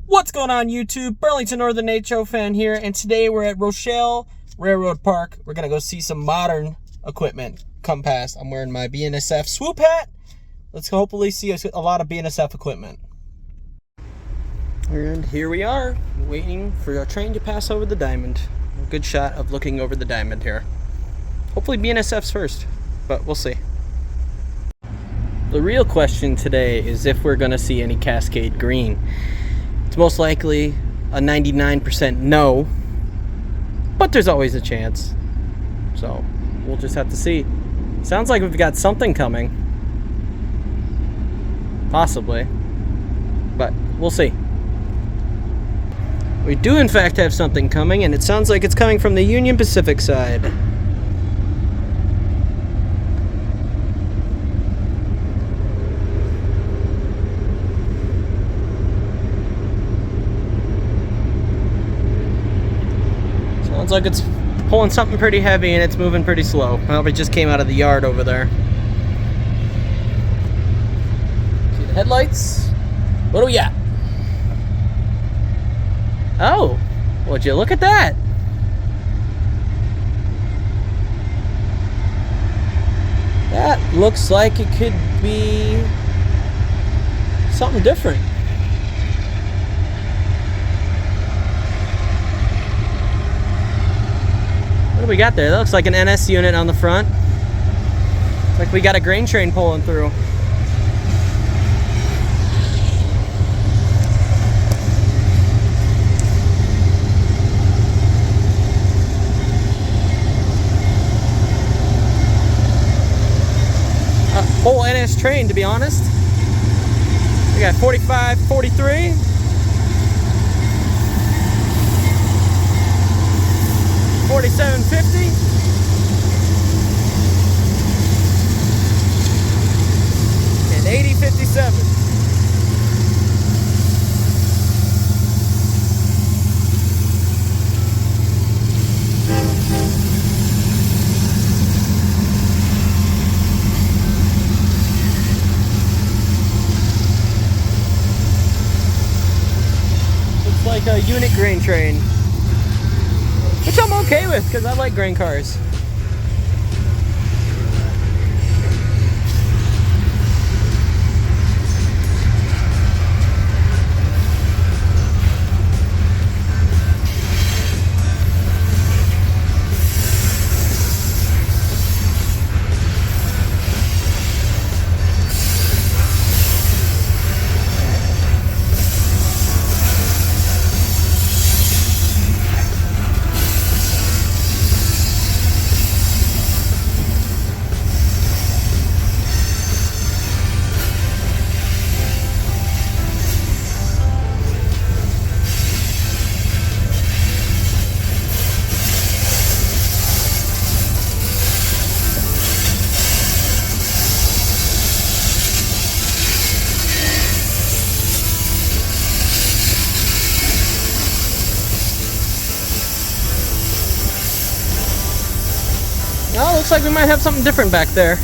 What's going on YouTube? Burlington Northern HO fan here, and today we're at Rochelle Railroad Park. We're gonna go see some modern equipment come past. I'm wearing my BNSF swoop hat. Let's hopefully see a lot of BNSF equipment. And here we are, waiting for a train to pass over the diamond. A good shot of looking over the diamond here. Hopefully BNSF's first, but we'll see. The real question today is if we're gonna see any Cascade Green. It's most likely a 99% no, but there's always a chance. So we'll just have to see. Sounds like we've got something coming. Possibly. But we'll see. We do in fact have something coming, and it sounds like it's coming from the Union Pacific side. Sounds like it's pulling something pretty heavy and it's moving pretty slow. Probably just came out of the yard over there. See the headlights? What do we got? Oh, would you look at that? That looks like it could be something different. What do we got there? That looks like an NS unit on the front. Looks like we got a grain train pulling through. A whole NS train, to be honest. We got 45, 43. 4750 and 8057. Looks like a unit grain train, which I'm okay with because I like grain cars. Well, looks like we might have something different back there.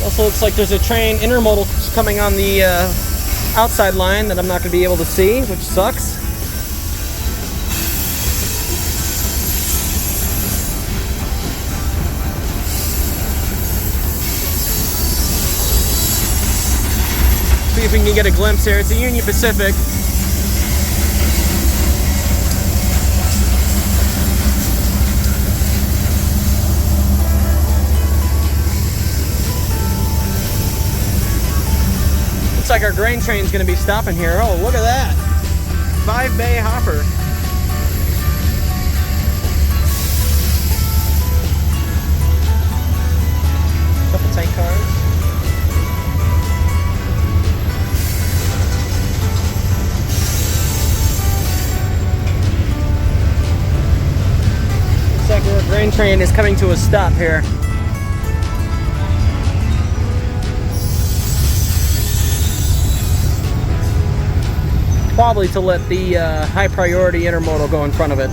Also looks like there's a train intermodal coming on the outside line that I'm not going to be able to see, which sucks. See if we can get a glimpse here. It's a Union Pacific. Looks like our grain train's gonna be stopping here. Oh, look at that. 5-bay hopper. Couple tank cars. Our grain train is coming to a stop here. probably to let the high priority intermodal go in front of it.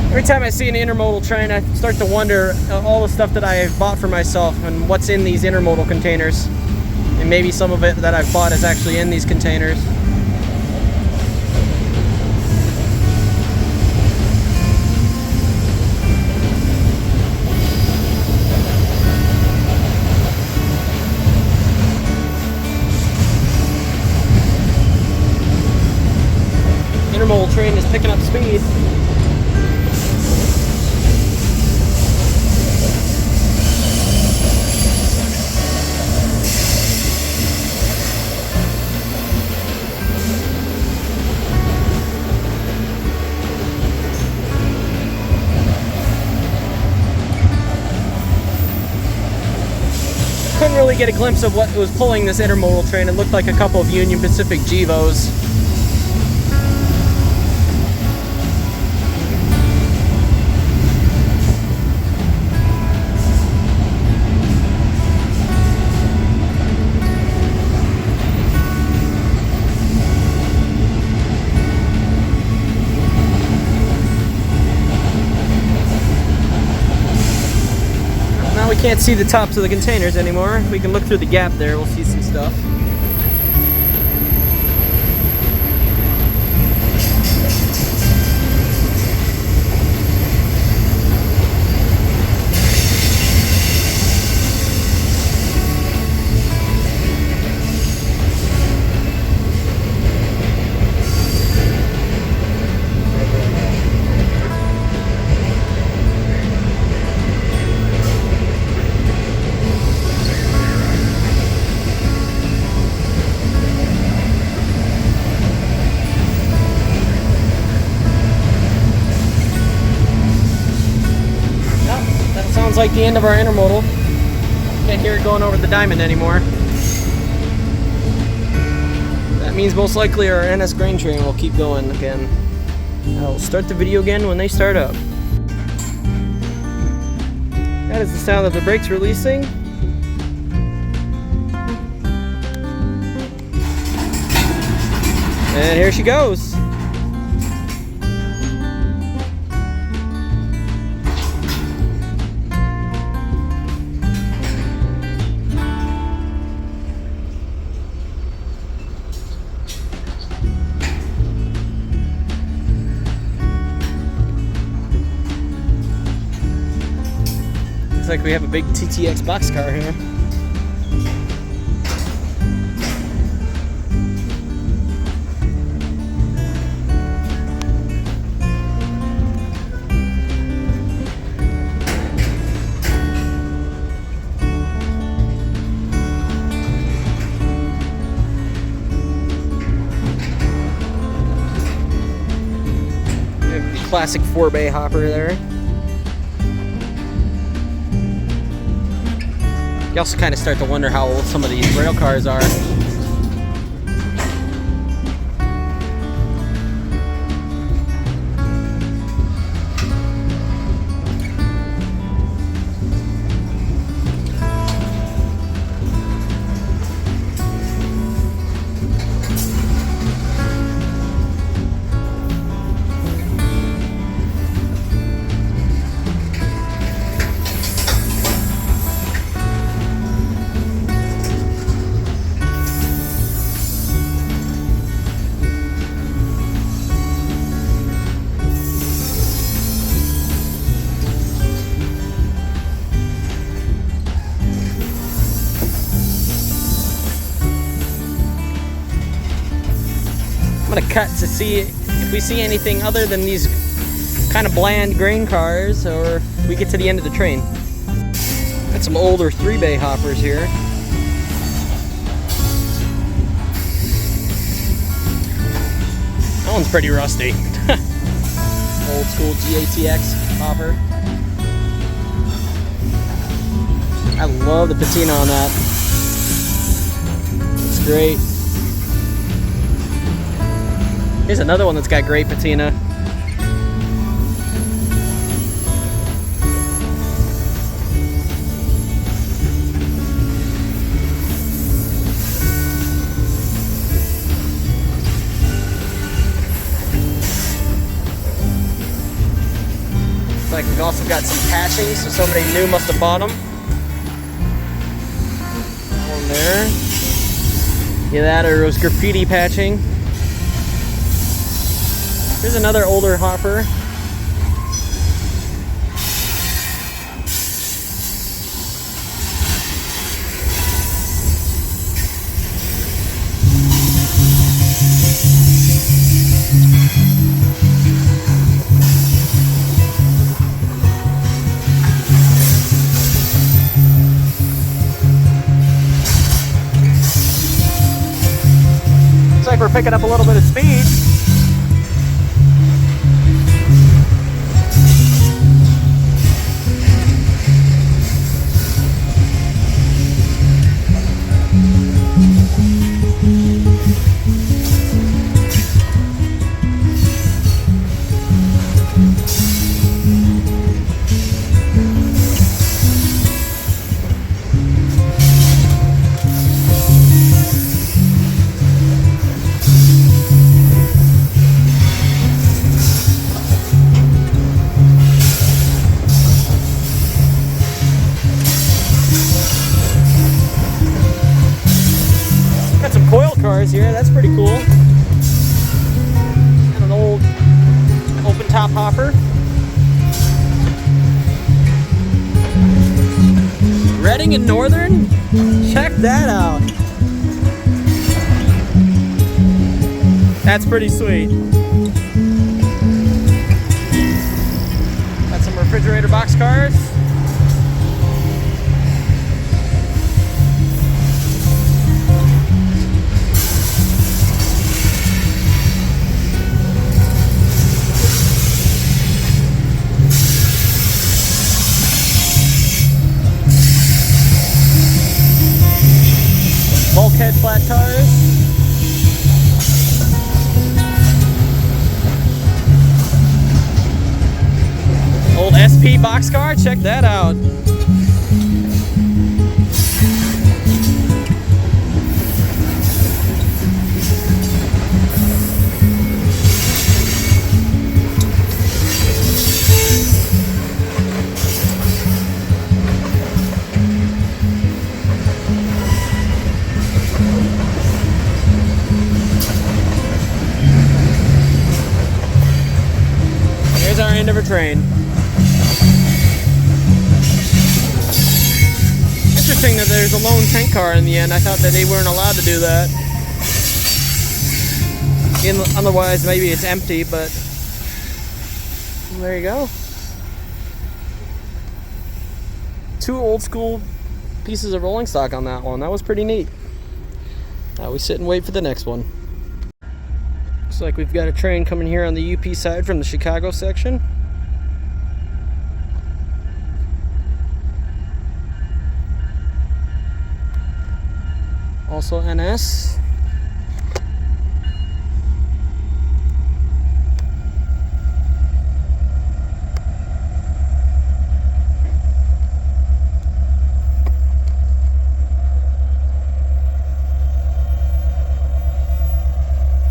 Every time I see an intermodal train, I start to wonder all the stuff that I have bought for myself and what's in these intermodal containers. And maybe some of it that I've bought is actually in these containers. Intermodal train is picking up speed. Couldn't really get a glimpse of what was pulling this intermodal train. It looked like a couple of Union Pacific Gevos. We can't see the tops of the containers anymore. We can look through the gap there, we'll see some stuff. Sounds like the end of our intermodal. Can't hear it going over the diamond anymore. That means most likely our NS grain train will keep going again. I'll start the video again when they start up. That is the sound of the brakes releasing. And here she goes. Looks like we have a big TTX boxcar here. We have the classic 4-bay hopper there. You also kind of start to wonder how old some of these rail cars are. gonna cut to see if we see anything other than these kind of bland grain cars, or we get to the end of the train. Got some older 3-bay hoppers here. That one's pretty rusty. Old school GATX hopper. I love the patina on that. It's great. Here's another one that's got great patina. Looks like we've also got some patching, so somebody new must have bought them. One there. Yeah, that or it was graffiti patching. Here's another older hopper. Looks like we're picking up a little bit of speed. Cars here, that's pretty cool. And an old open top hopper. Reading and Northern, check that out. That's pretty sweet. Got some refrigerator box cars. Bulkhead flat tires. Old SP boxcar, check that out. Here's our end of a train. Interesting that there's a lone tank car in the end. I thought that they weren't allowed to do that. Otherwise, maybe it's empty, but there you go. 2 old school pieces of rolling stock on that one. That was pretty neat. Now we sit and wait for the next one. Looks like we've got a train coming here on the UP side from the Chicago section. Also NS.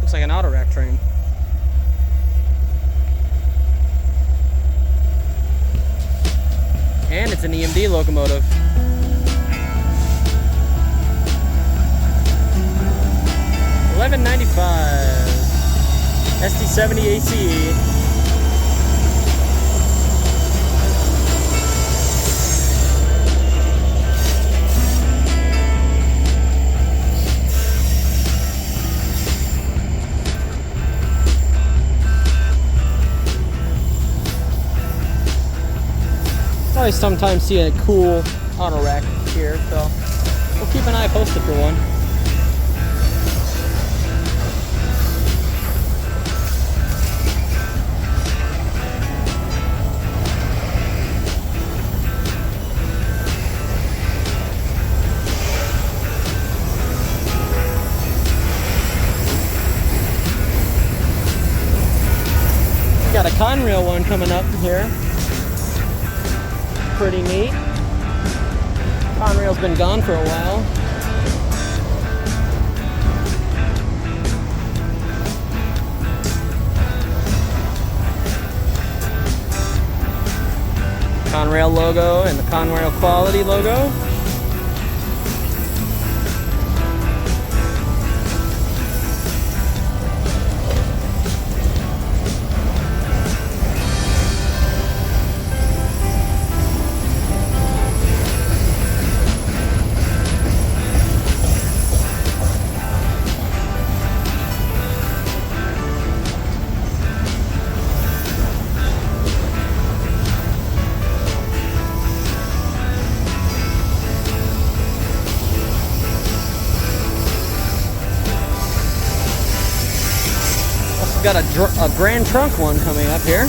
Looks like an auto rack train. And it's an EMD locomotive. $11.95. SD70 ACE. guys sometimes see a cool auto rack here, so we'll keep an eye posted for one. Got a Conrail one coming up here. Pretty neat. Conrail's been gone for a while. Conrail logo and the Conrail quality logo. Got a Grand Trunk one coming up here.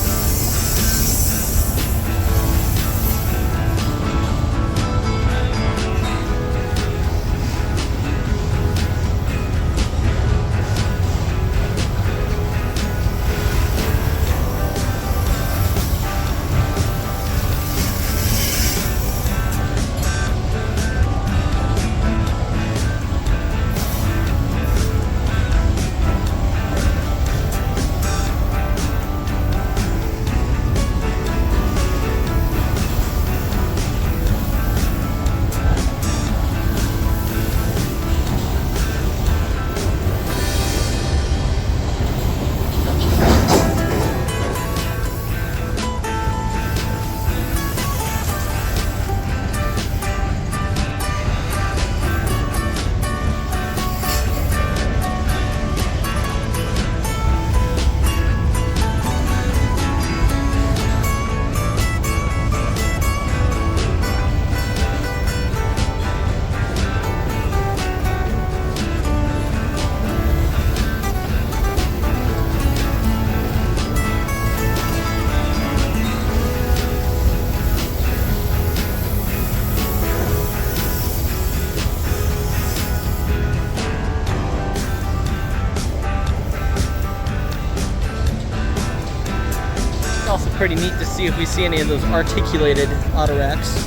Also pretty neat to see if we see any of those articulated auto racks.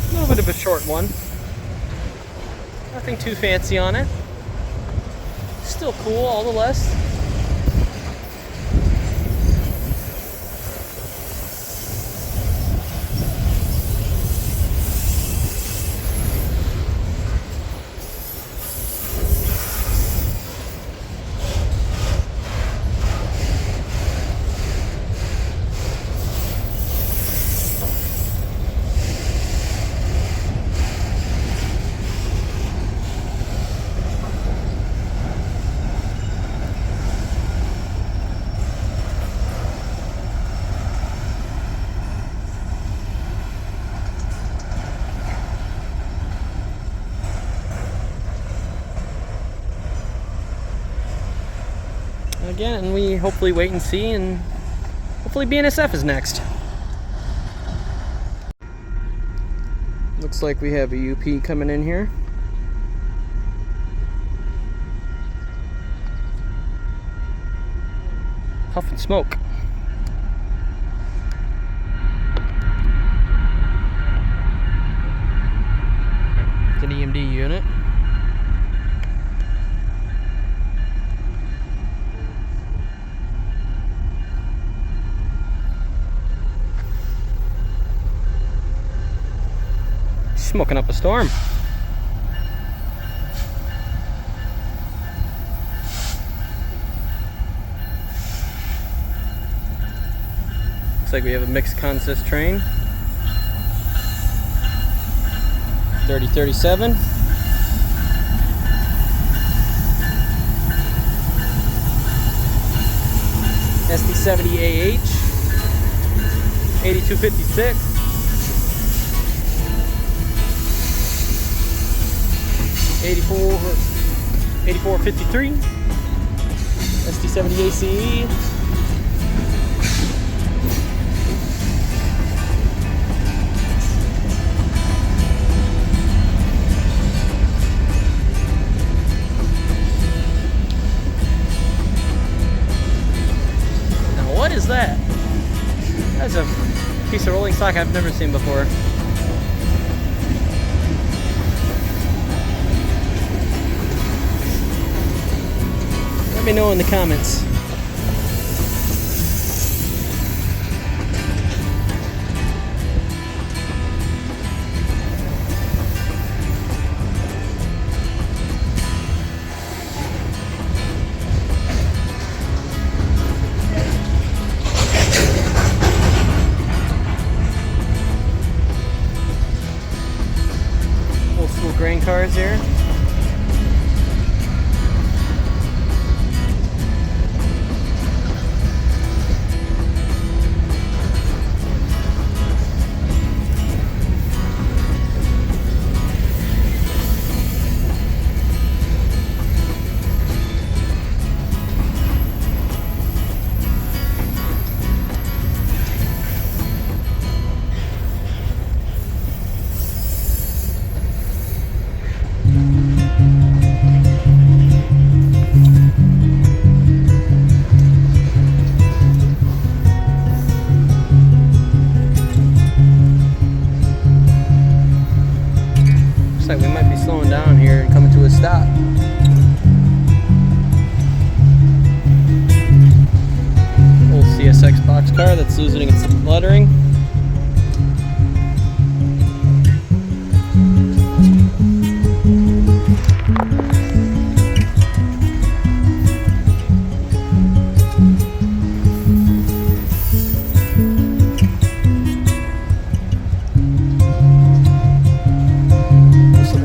A little bit of a short one. Nothing too fancy on it. Still cool, all the less. Again, and we hopefully wait and see, and hopefully BNSF is next. Looks like we have a UP coming in here. puffing smoke. It's an EMD unit. Smoking up a storm. Looks like we have a mixed consist train. 3037. SD70AH. 8256. 8453, SD70 ACE, now what is that? That's a piece of rolling stock I've never seen before. Let me know in the comments. Old school grain cars here. Looks like we might be slowing down here and coming to a stop. Old CSX boxcar that's losing its lettering.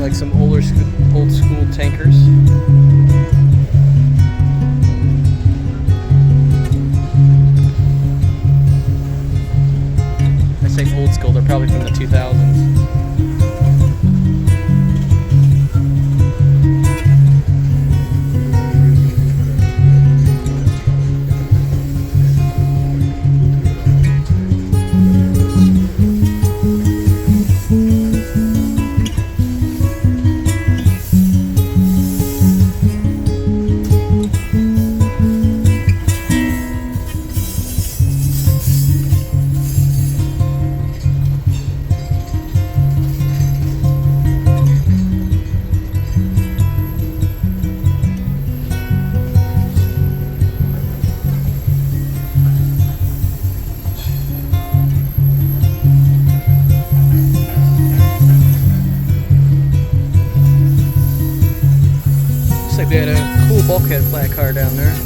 Like some old school tankers. I say old school, they're probably from the 2000s. They had a cool bulkhead flat car down there.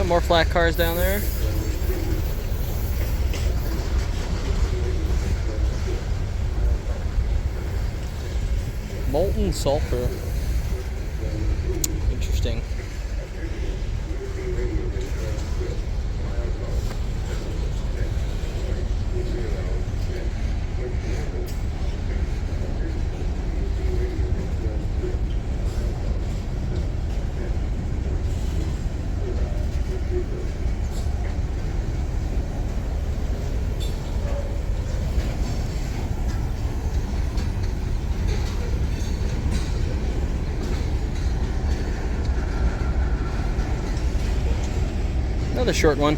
Some more flat cars down there. Molten sulfur. Interesting. Another short one.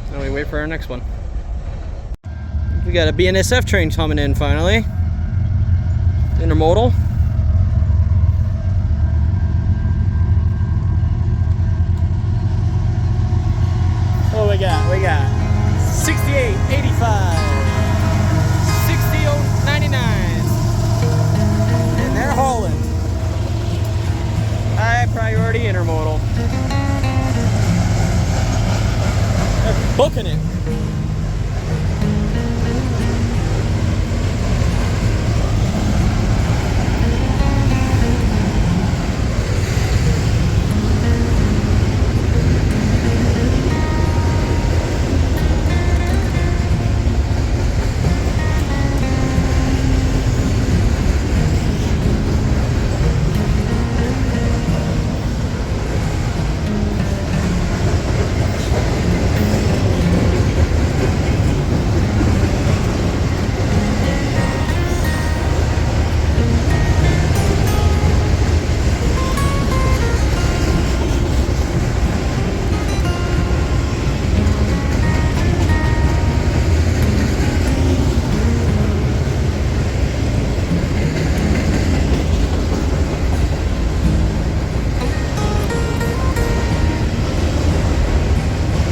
Now we wait for our next one. We got a BNSF train coming in finally. Intermodal. What we got? We got 6885, 6099, and they're hauling. High priority intermodal. They're booking it.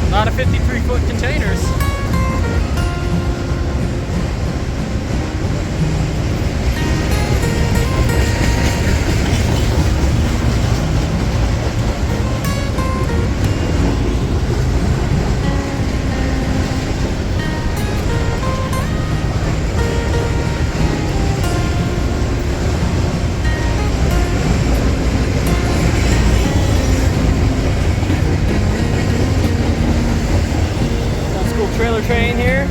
A lot of 53-foot containers. Trailer train here.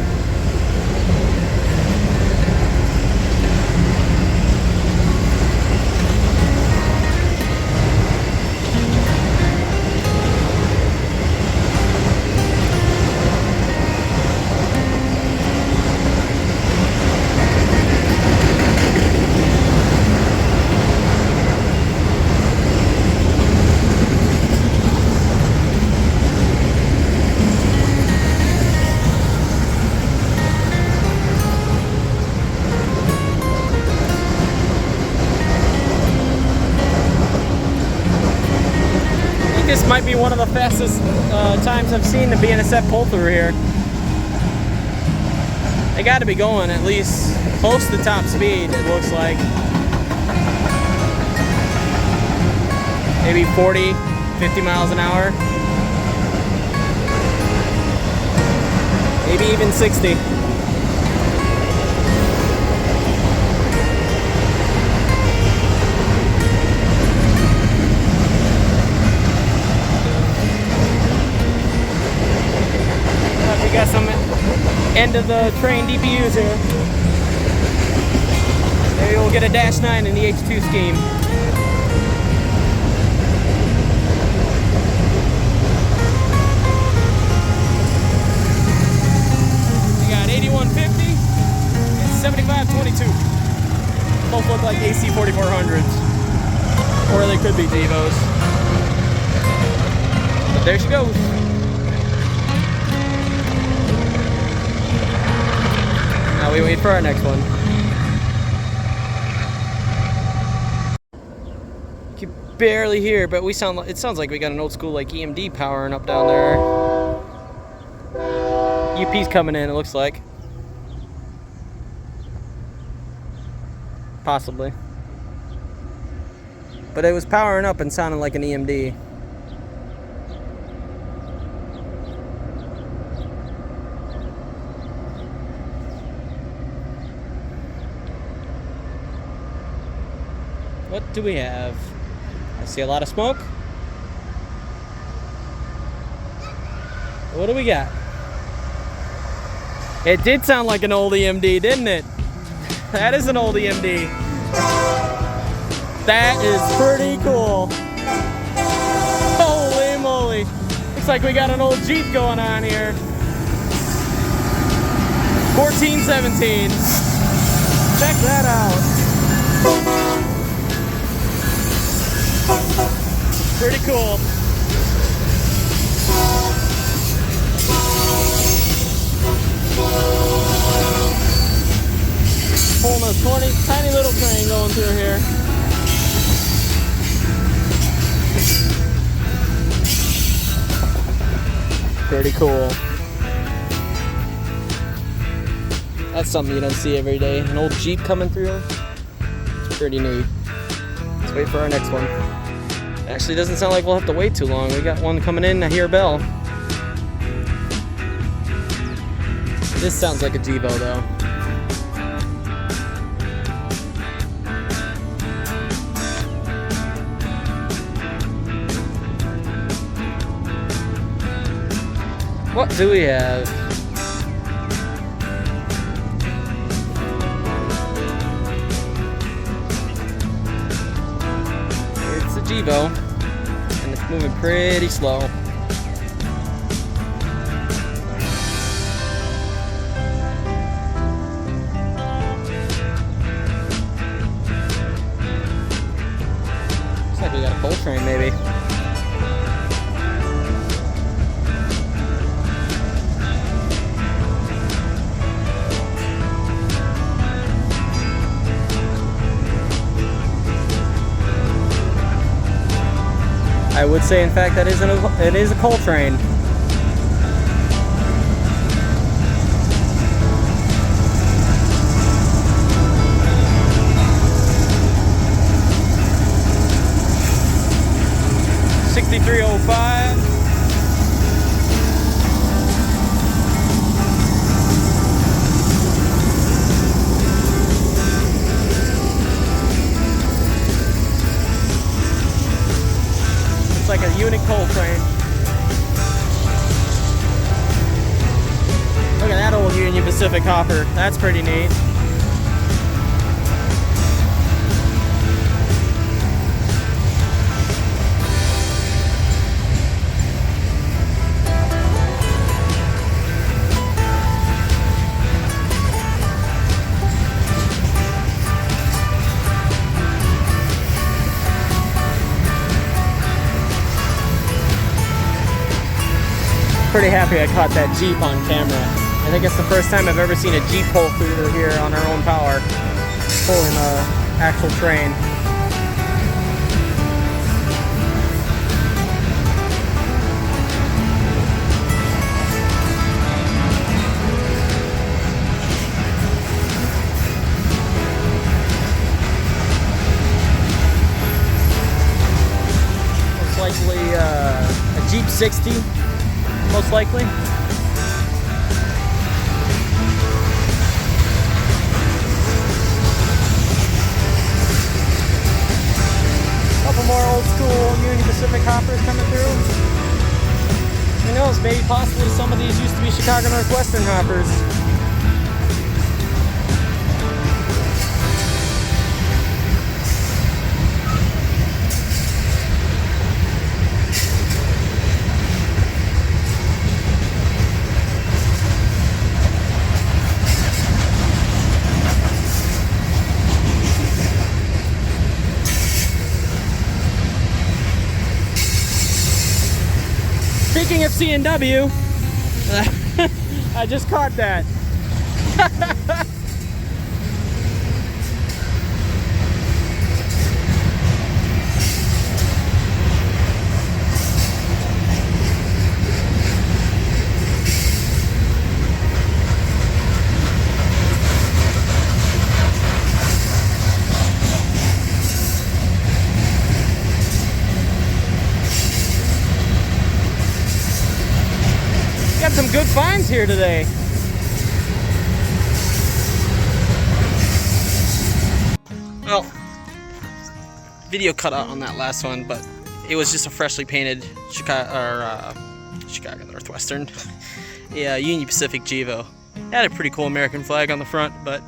This might be one of the fastest times I've seen the BNSF pull through here. They got to be going at least close to top speed, it looks like. Maybe 40, 50 miles an hour. Maybe even 60. Got some end of the train DPUs here. Maybe we'll get a -9 in the H2 scheme. We got 8150 and 7522. almost look like AC 4400s. Or they could be Devos. But there she goes. Now we wait for our next one. You can barely hear, but it sounds like we got an old school like EMD powering up down there. UP's coming in, it looks like. Possibly. But it was powering up and sounding like an EMD. What do we have? I see a lot of smoke. What do we got? It did sound like an old EMD, didn't it? That is an old EMD. That is pretty cool. Holy moly. Looks like we got an old Jeep going on here. 1417. Check that out. Pretty cool. Pulling a tiny little train going through here. Pretty cool. That's something you don't see every day. An old Jeep coming through. It's pretty neat. Let's wait for our next one. Actually, doesn't sound like we'll have to wait too long. We got one coming in. I hear a bell. This sounds like a Devo though. What do we have? It's a Devo, and it's moving pretty slow. Looks like we got a coal train, maybe. I would say, in fact, it is a coal train. $63.05. Like a unit coal train. Look at that old Union Pacific hopper. That's pretty neat. Pretty happy I caught that Jeep on camera. I think it's the first time I've ever seen a Jeep pull through here on our own power, pulling an actual train. Most likely a Jeep 60. Most likely. Couple more old school Union Pacific hoppers coming through. Who knows, maybe possibly some of these used to be Chicago Northwestern hoppers. Speaking of C&W, I just caught that. Got some good finds here today. Well, video cut out on that last one, but it was just a freshly painted Chicago Northwestern, yeah, Union Pacific Gevo. Had a pretty cool American flag on the front, but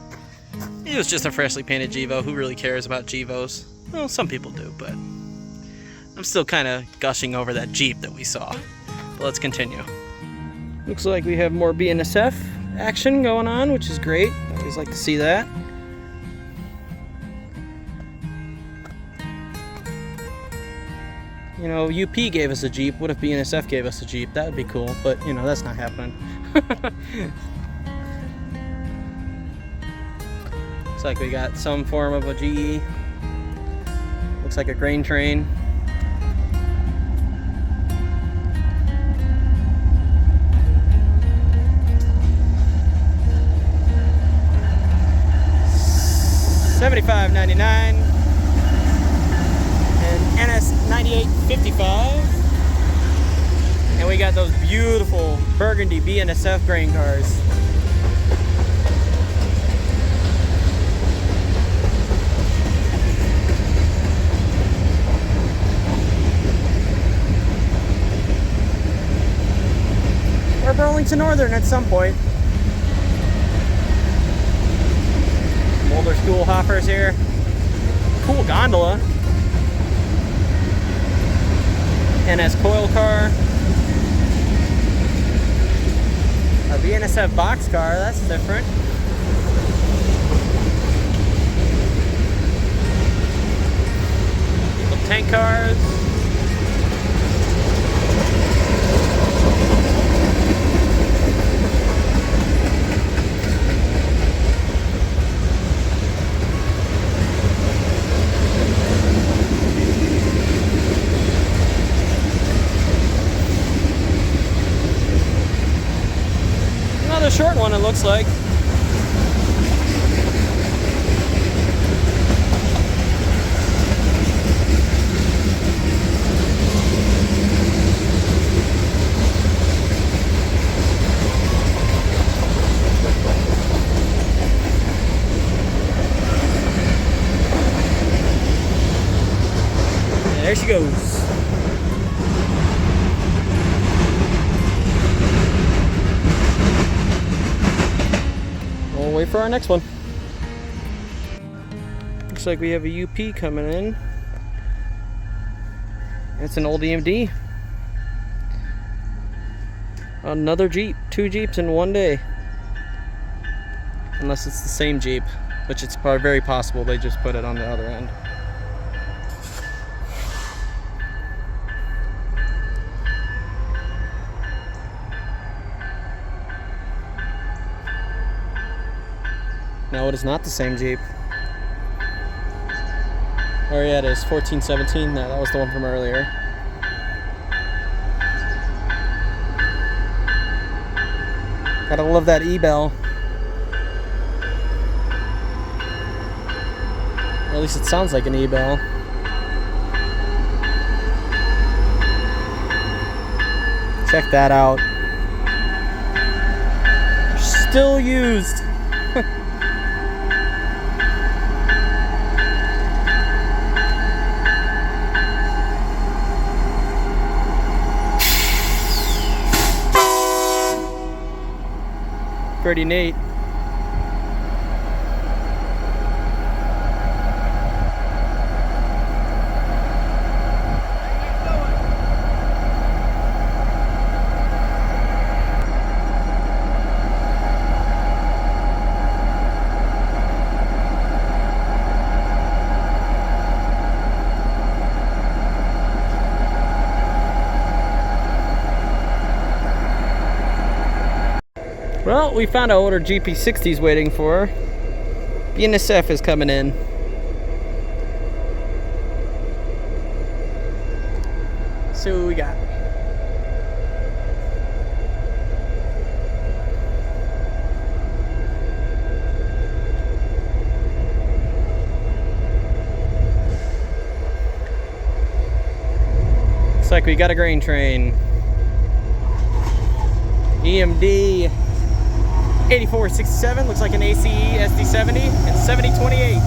it was just a freshly painted Gevo. Who really cares about Gevos? Well, some people do, but I'm still kind of gushing over that Jeep that we saw. But let's continue. Looks like we have more BNSF action going on, which is great. I always like to see that. You know, UP gave us a Jeep. What if BNSF gave us a Jeep? That would be cool, but you know, that's not happening. Looks like we got some form of a GE. Looks like a grain train. $75.99 and NS 9855, and we got those beautiful burgundy BNSF grain cars. Or Burlington Northern at some point. Older school hoppers here. Cool gondola. NS coil car. A BNSF box car, that's different. Little tank cars. Another short one, it looks like. There she goes. We'll wait for our next one. Looks like we have a UP coming in. It's an old EMD. Another Jeep. 2 Jeeps in one day. Unless it's the same Jeep, which it's probably very possible they just put it on the other end. No, it is not the same Jeep. Oh yeah, it is 1417. No, that was the one from earlier. Gotta love that E-bell. Or at least it sounds like an E-bell. Check that out. Still used. Pretty neat. Well, we found out what our GP60's waiting for. BNSF is coming in. Let's see what we got. Looks like we got a grain train. EMD 8467, looks like an ACE SD70 and 7028.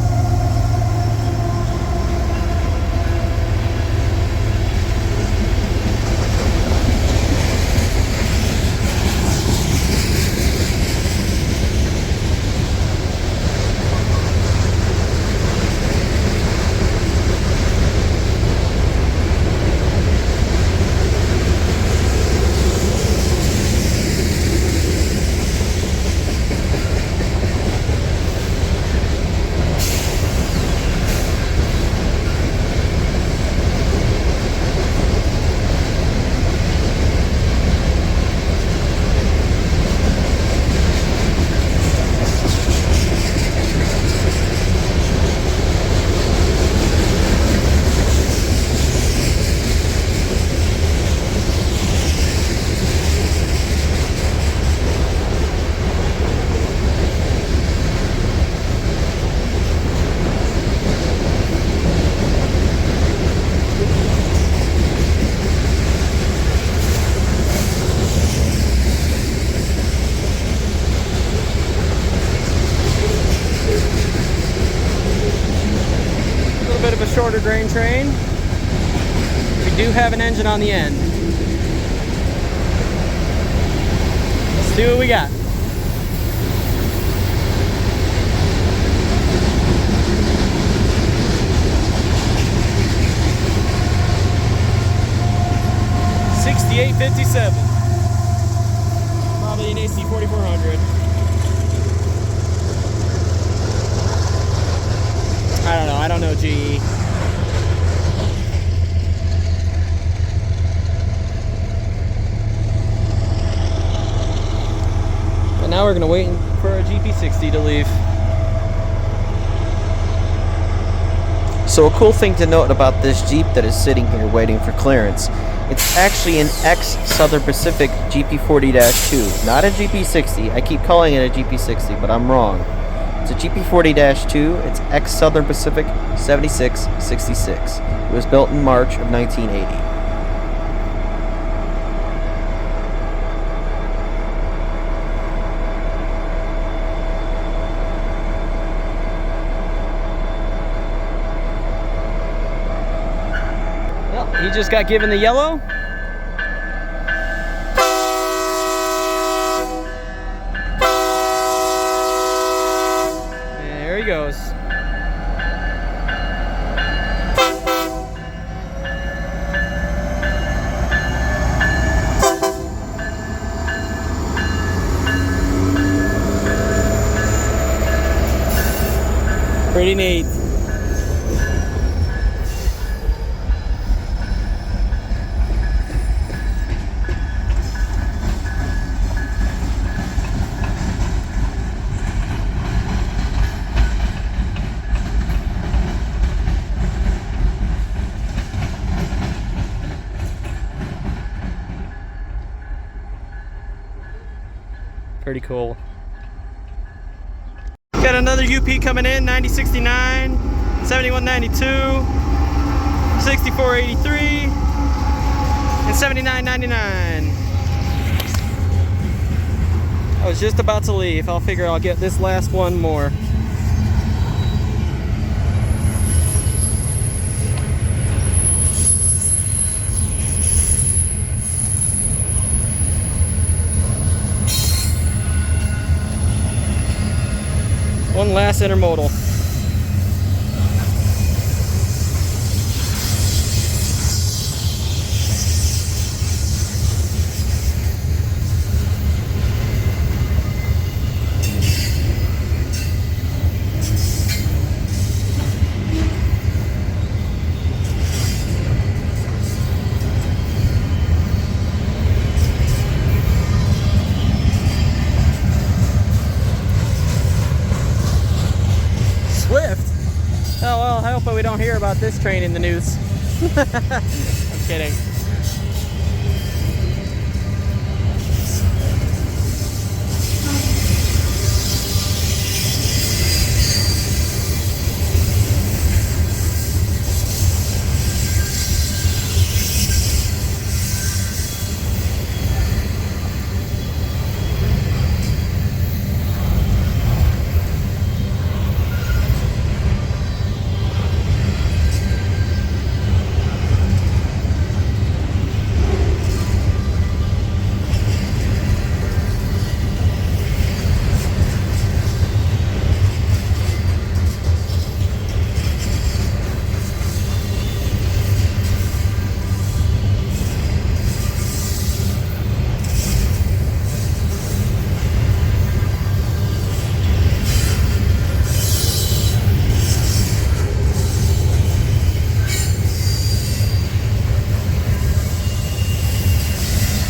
Shorter grain train. We do have an engine on the end. Let's see what we got. $68.57. Probably an AC 4400. I don't know GE. But now we're gonna wait for our GP60 to leave. So a cool thing to note about this Jeep that is sitting here waiting for clearance, it's actually an ex-Southern Pacific GP40-2, not a GP60. I keep calling it a GP60, but I'm wrong. It's a GP40-2, it's ex-Southern Pacific 7666. It was built in March of 1980. He just got given the yellow. There he goes. Pretty neat. Pretty cool. Got another UP coming in, 9069, 7192, 6483, and 7999. I was just about to leave. I'll figure I'll get this last one more. One last intermodal. hoping we don't hear about this train in the news. I'm kidding.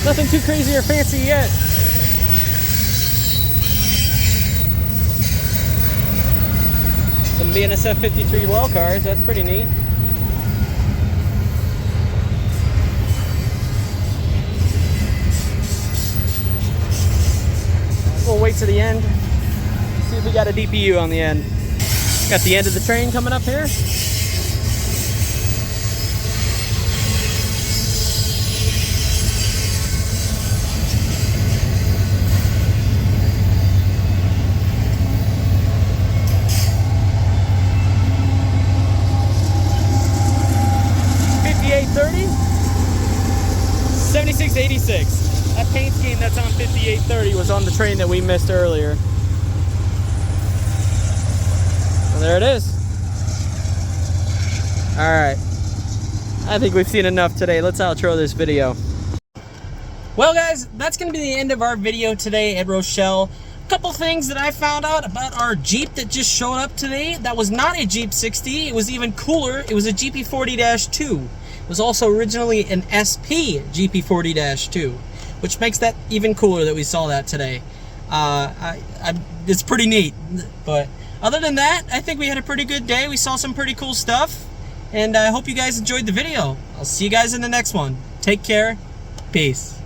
Nothing too crazy or fancy yet. Some BNSF 53 well cars, that's pretty neat. We'll wait to the end, see if we got a DPU on the end. Got the end of the train coming up here. .30, 7686. That paint scheme that's on 5830 was on the train that we missed earlier. Well, there it is. Alright. I think we've seen enough today. Let's outro this video. Well guys, that's going to be the end of our video today at Rochelle. A couple things that I found out about our Jeep that just showed up today. That was not a Jeep 60. It was even cooler. It was a GP40-2. It was also originally an SP GP40-2, which makes that even cooler that we saw that today. It's pretty neat. But other than that, I think we had a pretty good day. We saw some pretty cool stuff, and I hope you guys enjoyed the video. I'll see you guys in the next one. Take care. Peace.